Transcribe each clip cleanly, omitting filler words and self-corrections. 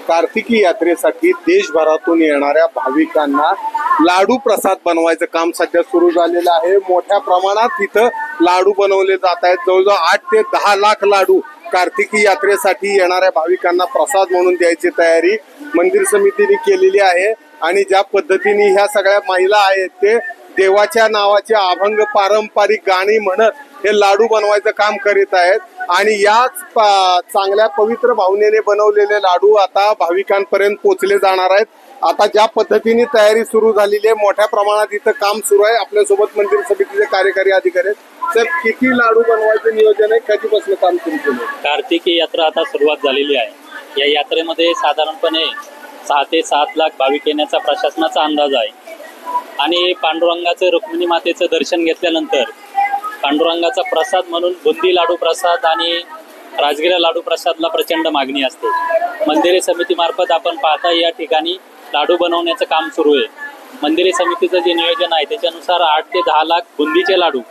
कार्तिकी यात्रेसाठी देशभरातून येणाऱ्या भाविकांना लाडू प्रसाद बनवायचं काम सध्या सुरू झालेलं आहे। मोठ्या प्रमाणात इथं लाडू बनवले जात आहेत। जवळजवळ 8 ते 10 लाख लाडू कार्तिकी यात्रेसाठी येणाऱ्या भाविकांना प्रसाद म्हणून द्यायची तयारी मंदिर समितीने केलेली आहे। आणि ज्या पद्धतीने ह्या सगळ्या महिला आहेत ते देवाच्या नावाचे अभंग पारंपरिक गाणी म्हणत हे लाडू बनवायचं काम करीत आहेत। आणि याच चांगल्या पवित्र भावनेने बनवलेले लाडू आता भाविकांपर्यंत पोहोचले जाणार आहेत। आता ज्या पद्धतीने तयारी सुरू झालेली आहे, मोठ्या प्रमाणात इथं काम सुरू आहे। आपल्यासोबत मंदिर समितीचे कार्यकारी अधिकारी आहेत। सर, किती लाडू बनवायचं नियोजन आहे, कधीपासून काम सुरू केलं? कार्तिकी यात्रा आता सुरुवात झालेली आहे। या यात्रेमध्ये साधारणपणे 6 ते 7 लाख भाविक येण्याचा प्रशासनाचा अंदाज आहे। आणि पांडुरंगाचं रुक्मिणी मातेचं दर्शन घेतल्यानंतर पांडुरंगाचा प्रसाद म्हणून बुंदी लाडू प्रसाद आणि राजगिरा लाडू प्रसादला प्रचंड मागणी असते। मंदिरे समितीमार्फत आपण पाहता या ठिकाणी लाडू बनवण्याचं काम सुरू आहे। मंदिरे समितीचं जे नियोजन आहे त्याच्यानुसार 8 ते 10 लाख बुंदीचे लाडू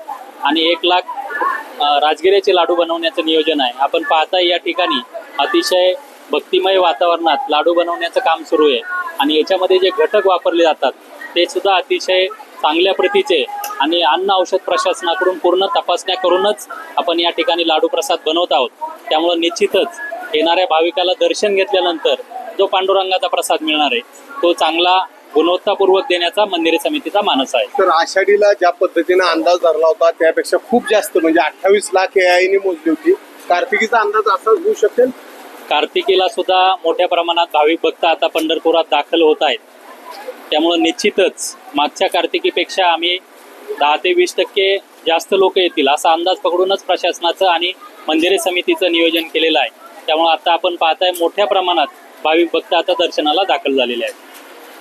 आणि 1 लाख राजगिऱ्याचे लाडू बनवण्याचं नियोजन आहे। आपण पाहता या ठिकाणी अतिशय भक्तिमय वातावरणात लाडू बनवण्याचं काम सुरू आहे। आणि याच्यामध्ये जे घटक वापरले जातात ते सुद्धा अतिशय चांगल्या प्रतीचे आणि अन्न औषध प्रशासनाकडून पूर्ण तपासण्या करूनच आपण या ठिकाणी लाडू प्रसाद बनवत आहोत। त्यामुळे निश्चितच येणाऱ्या भाविकाला दर्शन घेतल्यानंतर जो पांडुरंगाचा प्रसाद मिळणार आहे तो चांगला गुणवत्तापूर्वक देण्याचा मंदिर समितीचा मानस आहे। तर आषाढीला ज्या पद्धतीने अंदाज धरला होता त्यापेक्षा खूप जास्त म्हणजे 28 लाख एआयने मोजली होती। कार्तिकीचा अंदाज असाच होऊ शकेल? कार्तिकीला सुद्धा मोठ्या प्रमाणात भाविक भक्त आता पंढरपुरात दाखल होत आहेत। त्यामुळे निश्चितच मागच्या कार्तिकीपेक्षा आम्ही 10 ते 20% जास्त लोक येतील असा अंदाज पकडूनच प्रशासनाचं आणि मंदिरे समितीचं नियोजन केलेलं आहे। त्यामुळे आता आपण पाहताय मोठ्या प्रमाणात भाविक भक्त आता दर्शनाला दाखल झालेले आहेत।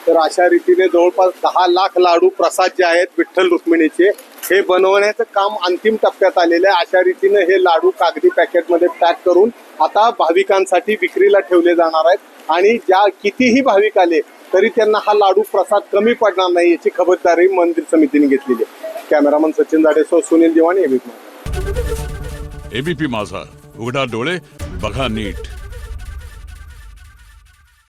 तर अशा रीतीने जवळपास 10 लाख लाडू प्रसाद जे आहेत विठ्ठल रुक्मिणीचे हे बनवण्याचं काम अंतिम टप्प्यात आलेलं आहे। अशा रीतीने हे लाडू कागदी पॅकेटमध्ये पॅक करून आता भाविकांसाठी विक्रीला ठेवले जाणार आहेत। आणि ज्या कितीही भाविक आले तरी त्यांना हा लाडू प्रसाद कमी पडणार नाही याची खबरदारी मंदिर समितीने घेतलेली आहे। कॅमेरामन सचिन जाडेसह सुनील दिवाणी, एबीपी माझा। एबीपी माझा, उघडा डोळे बघा नीट।